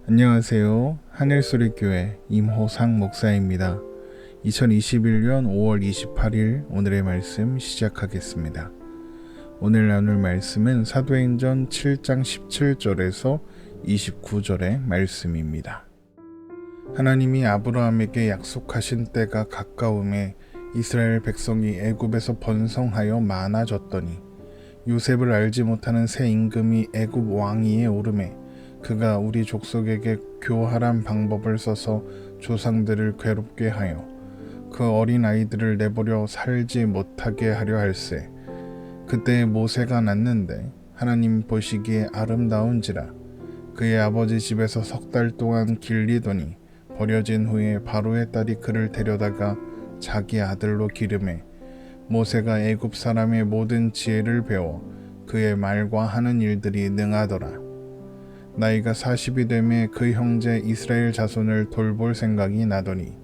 안녕하세요. 하늘소리교회 임호상 목사입니다. 2021년 5월 28일 오늘의 말씀 시작하겠습니다. 오늘 나눌 말씀은 사도행전 7장 17절에서 29절의 말씀입니다. 하나님이 아브라함에게 약속하신 때가 가까움에 이스라엘 백성이 애굽에서 번성하여 많아졌더니 요셉을 알지 못하는 새 임금이 애굽 왕위에 오르매 그가 우리 족속에게 교활한 방법을 써서 조상들을 괴롭게 하여 그 어린 아이들을 내버려 살지 못하게 하려 할세. 그때 모세가 낳는데 하나님 보시기에 아름다운지라. 그의 아버지 집에서 3달 동안 길리더니 버려진 후에 바로의 딸이 그를 데려다가 자기 아들로 기르매 모세가 애굽 사람의 모든 지혜를 배워 그의 말과 하는 일들이 능하더라. 나이가 40이 되매 그 형제 이스라엘 자손을 돌볼 생각이 나더니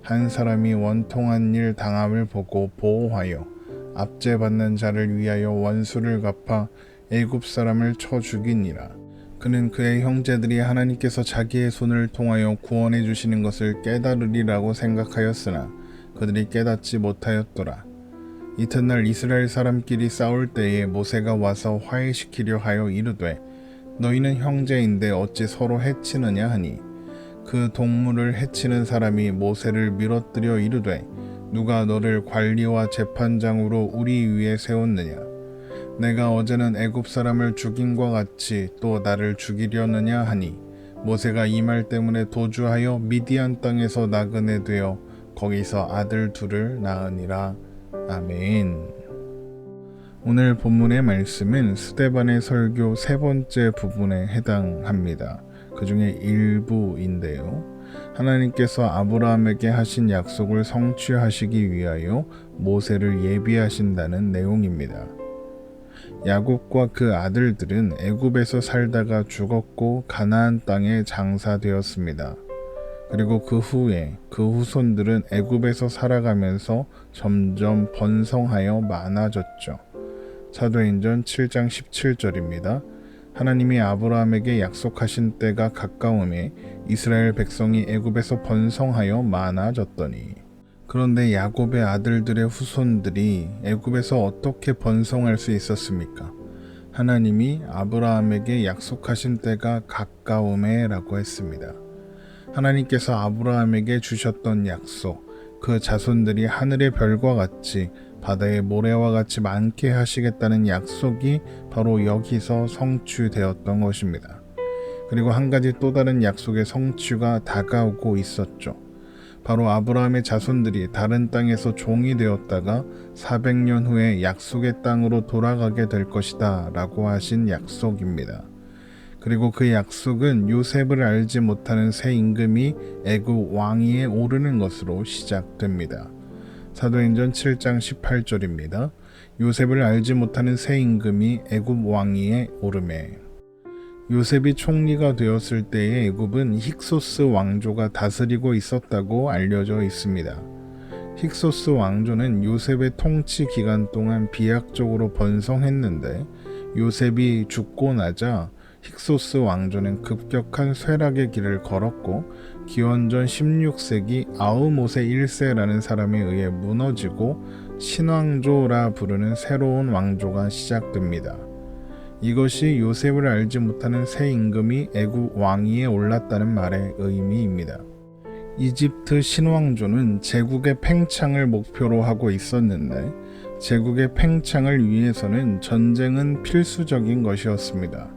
한 사람이 원통한 일 당함을 보고 보호하여 압제받는 자를 위하여 원수를 갚아 애굽 사람을 쳐 죽이니라. 그는 그의 형제들이 하나님께서 자기의 손을 통하여 구원해 주시는 것을 깨달으리라고 생각하였으나 그들이 깨닫지 못하였더라. 이튿날 이스라엘 사람끼리 싸울 때에 모세가 와서 화해시키려 하여 이르되 너희는 형제인데 어찌 서로 해치느냐 하니 그 동물을 해치는 사람이 모세를 밀어뜨려 이르되 누가 너를 관리와 재판장으로 우리 위에 세웠느냐 내가 어제는 애굽 사람을 죽인과 같이 또 나를 죽이려느냐 하니 모세가 이 말 때문에 도주하여 미디안 땅에서 나그네 되어 거기서 아들 둘을 낳으니라. 아멘. 오늘 본문의 말씀은 스데반의 설교 세 번째 부분에 해당합니다. 그 중에 일부인데요. 하나님께서 아브라함에게 하신 약속을 성취하시기 위하여 모세를 예비하신다는 내용입니다. 야곱과 그 아들들은 애굽에서 살다가 죽었고 가나안 땅에 장사되었습니다. 그리고 그 후에 그 후손들은 애굽에서 살아가면서 점점 번성하여 많아졌죠. 사도행전 7장 17절입니다. 하나님이 아브라함에게 약속하신 때가 가까움에 이스라엘 백성이 애굽에서 번성하여 많아졌더니 그런데 야곱의 아들들의 후손들이 애굽에서 어떻게 번성할 수 있었습니까? 하나님이 아브라함에게 약속하신 때가 가까움에 라고 했습니다. 하나님께서 아브라함에게 주셨던 약속, 그 자손들이 하늘의 별과 같이 바다의 모래와 같이 많게 하시겠다는 약속이 바로 여기서 성취되었던 것입니다. 그리고 한 가지 또 다른 약속의 성취가 다가오고 있었죠. 바로 아브라함의 자손들이 다른 땅에서 종이 되었다가 400년 후에 약속의 땅으로 돌아가게 될 것이다 라고 하신 약속입니다. 그리고 그 약속은 요셉을 알지 못하는 새 임금이 애굽 왕위에 오르는 것으로 시작됩니다. 사도행전 7장 18절입니다. 요셉을 알지 못하는 새 임금이 애굽 왕위에 오르매 요셉이 총리가 되었을 때의 애굽은 힉소스 왕조가 다스리고 있었다고 알려져 있습니다. 힉소스 왕조는 요셉의 통치 기간 동안 비약적으로 번성했는데 요셉이 죽고 나자 힉소스 왕조는 급격한 쇠락의 길을 걸었고 기원전 16세기 아우모세 1세라는 사람에 의해 무너지고 신왕조라 부르는 새로운 왕조가 시작됩니다. 이것이 요셉을 알지 못하는 새 임금이 애굽 왕위에 올랐다는 말의 의미입니다. 이집트 신왕조는 제국의 팽창을 목표로 하고 있었는데 제국의 팽창을 위해서는 전쟁은 필수적인 것이었습니다.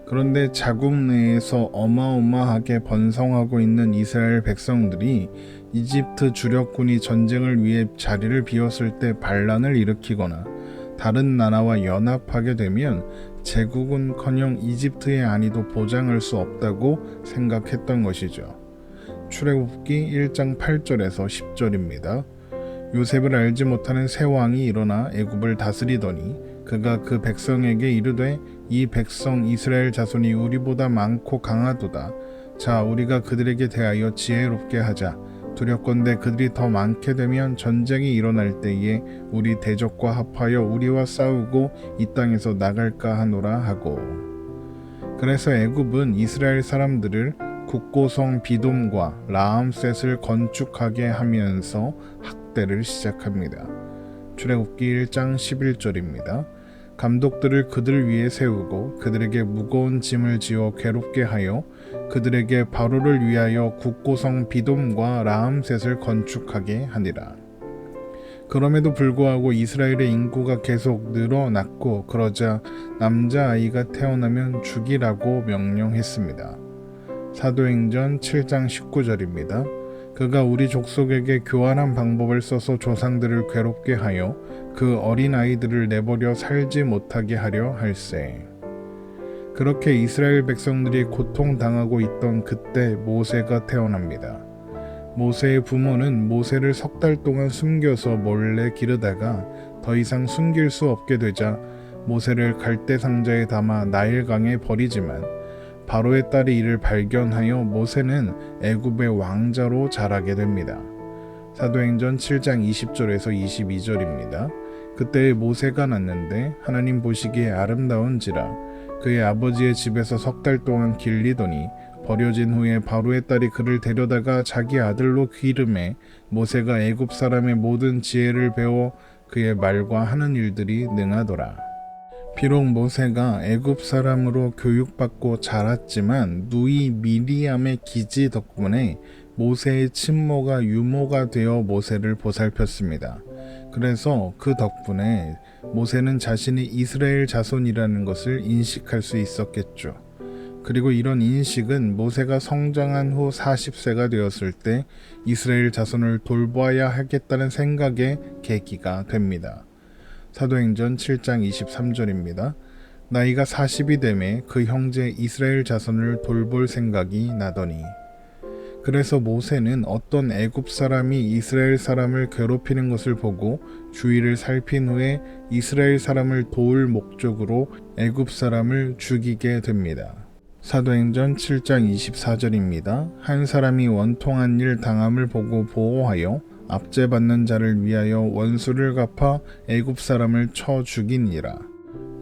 그런데 자국 내에서 어마어마하게 번성하고 있는 이스라엘 백성들이 이집트 주력군이 전쟁을 위해 자리를 비웠을 때 반란을 일으키거나 다른 나라와 연합하게 되면 제국은커녕 이집트의 안위도 보장할 수 없다고 생각했던 것이죠. 출애굽기 1장 8절에서 10절입니다. 요셉을 알지 못하는 새 왕이 일어나 애굽을 다스리더니 그가 그 백성에게 이르되 이 백성 이스라엘 자손이 우리보다 많고 강하도다. 자, 우리가 그들에게 대하여 지혜롭게 하자. 두렵건대 그들이 더 많게 되면 전쟁이 일어날 때에 우리 대적과 합하여 우리와 싸우고 이 땅에서 나갈까 하노라 하고 그래서 애굽은 이스라엘 사람들을 국고성 비돔과 라암셋을 건축하게 하면서 학대를 시작합니다. 출애굽기 1장 11절입니다. 감독들을 그들 위에 세우고 그들에게 무거운 짐을 지어 괴롭게 하여 그들에게 바로를 위하여 국고성 비돔과 라암셋을 건축하게 하니라. 그럼에도 불구하고 이스라엘의 인구가 계속 늘어났고 그러자 남자아이가 태어나면 죽이라고 명령했습니다. 사도행전 7장 19절입니다. 그가 우리 족속에게 교활한 방법을 써서 조상들을 괴롭게 하여 그 어린 아이들을 내버려 살지 못하게 하려 할세. 그렇게 이스라엘 백성들이 고통당하고 있던 그때 모세가 태어납니다. 모세의 부모는 모세를 3달 동안 숨겨서 몰래 기르다가 더 이상 숨길 수 없게 되자 모세를 갈대 상자에 담아 나일강에 버리지만 바로의 딸이 이를 발견하여 모세는 애굽의 왕자로 자라게 됩니다. 사도행전 7장 20절에서 22절입니다. 그때 모세가 낳는데 하나님 보시기에 아름다운지라 그의 아버지의 집에서 3달 동안 길리더니 버려진 후에 바로의 딸이 그를 데려다가 자기 아들로 기름해 모세가 애굽 사람의 모든 지혜를 배워 그의 말과 하는 일들이 능하더라. 비록 모세가 애굽 사람으로 교육받고 자랐지만 누이 미리암의 기지 덕분에 모세의 친모가 유모가 되어 모세를 보살폈습니다. 그래서 그 덕분에 모세는 자신이 이스라엘 자손이라는 것을 인식할 수 있었겠죠. 그리고 이런 인식은 모세가 성장한 후 40세가 되었을 때 이스라엘 자손을 돌보아야 하겠다는 생각의 계기가 됩니다. 사도행전 7장 23절입니다. 나이가 40이 되매 그 형제 이스라엘 자손을 돌볼 생각이 나더니 그래서 모세는 어떤 애굽 사람이 이스라엘 사람을 괴롭히는 것을 보고 주위를 살핀 후에 이스라엘 사람을 도울 목적으로 애굽 사람을 죽이게 됩니다. 사도행전 7장 24절입니다. 한 사람이 원통한 일 당함을 보고 보호하여 압제받는 자를 위하여 원수를 갚아 애굽 사람을 쳐 죽이니라.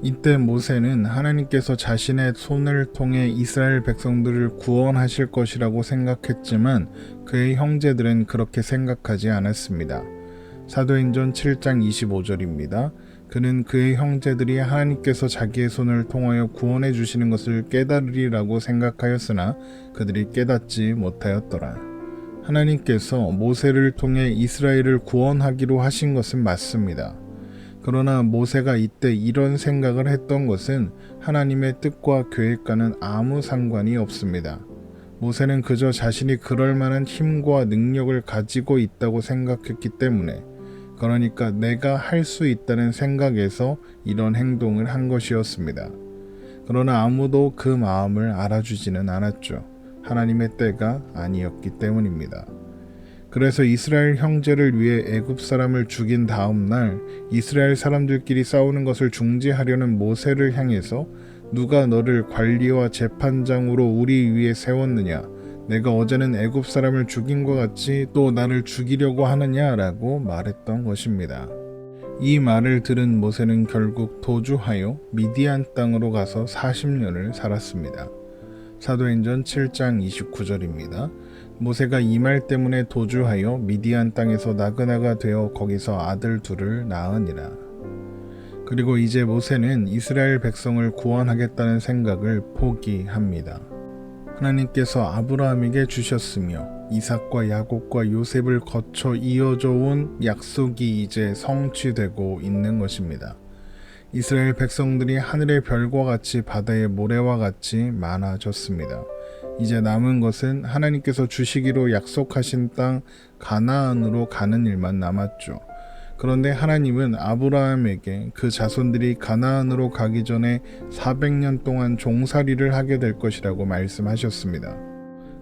이때 모세는 하나님께서 자신의 손을 통해 이스라엘 백성들을 구원하실 것이라고 생각했지만 그의 형제들은 그렇게 생각하지 않았습니다. 사도행전 7장 25절입니다. 그는 그의 형제들이 하나님께서 자기의 손을 통하여 구원해 주시는 것을 깨달으리라고 생각하였으나 그들이 깨닫지 못하였더라. 하나님께서 모세를 통해 이스라엘을 구원하기로 하신 것은 맞습니다. 그러나 모세가 이때 이런 생각을 했던 것은 하나님의 뜻과 계획과는 아무 상관이 없습니다. 모세는 그저 자신이 그럴 만한 힘과 능력을 가지고 있다고 생각했기 때문에, 그러니까 내가 할 수 있다는 생각에서 이런 행동을 한 것이었습니다. 그러나 아무도 그 마음을 알아주지는 않았죠. 하나님의 때가 아니었기 때문입니다. 그래서 이스라엘 형제를 위해 애굽 사람을 죽인 다음 날 이스라엘 사람들끼리 싸우는 것을 중지하려는 모세를 향해서 누가 너를 관리와 재판장으로 우리 위에 세웠느냐? 내가 어제는 애굽 사람을 죽인 것 같이 또 나를 죽이려고 하느냐라고 말했던 것입니다. 이 말을 들은 모세는 결국 도주하여 미디안 땅으로 가서 40년을 살았습니다. 사도행전 7장 29절입니다. 모세가 이 말 때문에 도주하여 미디안 땅에서 나그네가 되어 거기서 아들 둘을 낳으니라. 그리고 이제 모세는 이스라엘 백성을 구원하겠다는 생각을 포기합니다. 하나님께서 아브라함에게 주셨으며 이삭과 야곱과 요셉을 거쳐 이어져 온 약속이 이제 성취되고 있는 것입니다. 이스라엘 백성들이 하늘의 별과 같이 바다의 모래와 같이 많아졌습니다. 이제 남은 것은 하나님께서 주시기로 약속하신 땅 가나안으로 가는 일만 남았죠. 그런데 하나님은 아브라함에게 그 자손들이 가나안으로 가기 전에 400년 동안 종살이를 하게 될 것이라고 말씀하셨습니다.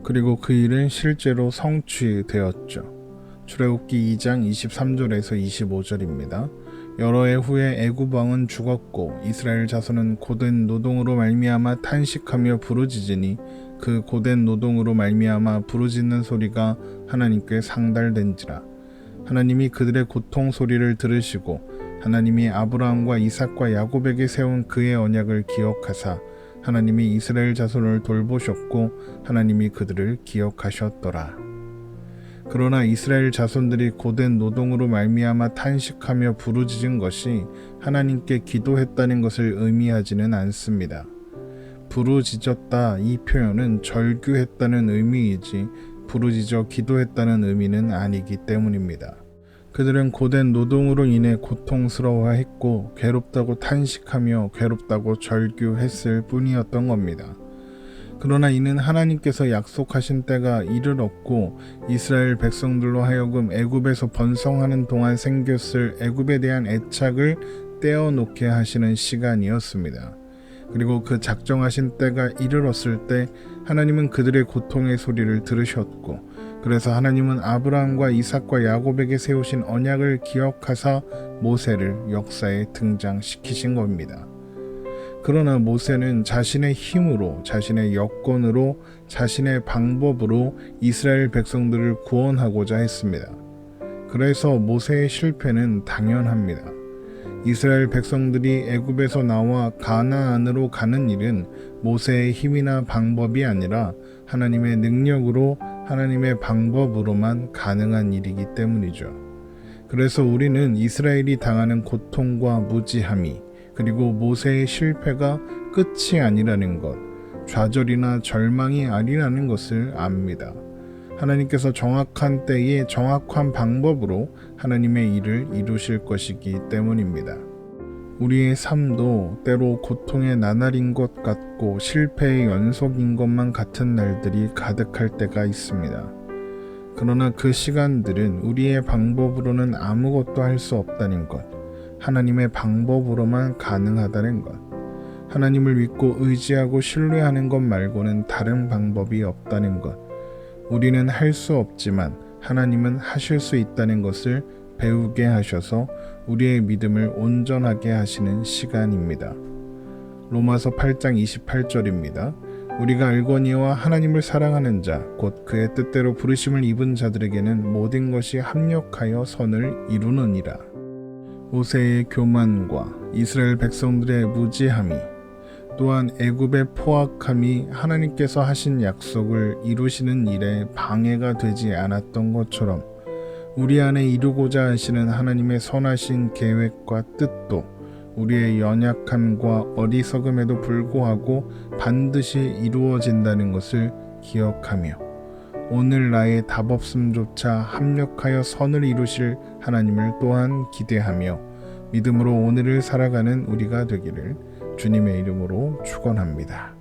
그리고 그 일은 실제로 성취되었죠. 출애굽기 2장 23절에서 25절입니다. 여러 해 후에 애굽 왕은 죽었고 이스라엘 자손은 고된 노동으로 말미암아 탄식하며 부르짖으니 그 고된 노동으로 말미암아 부르짖는 소리가 하나님께 상달된지라. 하나님이 그들의 고통 소리를 들으시고 하나님이 아브라함과 이삭과 야곱에게 세운 그의 언약을 기억하사 하나님이 이스라엘 자손을 돌보셨고 하나님이 그들을 기억하셨더라. 그러나 이스라엘 자손들이 고된 노동으로 말미암아 탄식하며 부르짖은 것이 하나님께 기도했다는 것을 의미하지는 않습니다. 부르짖었다 이 표현은 절규했다는 의미이지 부르짖어 기도했다는 의미는 아니기 때문입니다. 그들은 고된 노동으로 인해 고통스러워했고 괴롭다고 탄식하며 괴롭다고 절규했을 뿐이었던 겁니다. 그러나 이는 하나님께서 약속하신 때가 이르렀고 이스라엘 백성들로 하여금 애굽에서 번성하는 동안 생겼을 애굽에 대한 애착을 떼어놓게 하시는 시간이었습니다. 그리고 그 작정하신 때가 이르렀을 때 하나님은 그들의 고통의 소리를 들으셨고 그래서 하나님은 아브라함과 이삭과 야곱에게 세우신 언약을 기억하사 모세를 역사에 등장시키신 겁니다. 그러나 모세는 자신의 힘으로, 자신의 여건으로, 자신의 방법으로 이스라엘 백성들을 구원하고자 했습니다. 그래서 모세의 실패는 당연합니다. 이스라엘 백성들이 애굽에서 나와 가나안으로 가는 일은 모세의 힘이나 방법이 아니라 하나님의 능력으로, 하나님의 방법으로만 가능한 일이기 때문이죠. 그래서 우리는 이스라엘이 당하는 고통과 무지함이 그리고 모세의 실패가 끝이 아니라는 것, 좌절이나 절망이 아니라는 것을 압니다. 하나님께서 정확한 때에 정확한 방법으로 하나님의 일을 이루실 것이기 때문입니다. 우리의 삶도 때로 고통의 나날인 것 같고 실패의 연속인 것만 같은 날들이 가득할 때가 있습니다. 그러나 그 시간들은 우리의 방법으로는 아무것도 할 수 없다는 것, 하나님의 방법으로만 가능하다는 것, 하나님을 믿고 의지하고 신뢰하는 것 말고는 다른 방법이 없다는 것, 우리는 할 수 없지만 하나님은 하실 수 있다는 것을 배우게 하셔서 우리의 믿음을 온전하게 하시는 시간입니다. 로마서 8장 28절입니다. 우리가 알거니와 하나님을 사랑하는 자, 곧 그의 뜻대로 부르심을 입은 자들에게는 모든 것이 합력하여 선을 이루느니라. 모세의 교만과 이스라엘 백성들의 무지함이 또한 애굽의 포악함이 하나님께서 하신 약속을 이루시는 일에 방해가 되지 않았던 것처럼 우리 안에 이루고자 하시는 하나님의 선하신 계획과 뜻도 우리의 연약함과 어리석음에도 불구하고 반드시 이루어진다는 것을 기억하며 오늘 나의 답없음조차 합력하여 선을 이루실 하나님을 또한 기대하며 믿음으로 오늘을 살아가는 우리가 되기를 주님의 이름으로 축원합니다.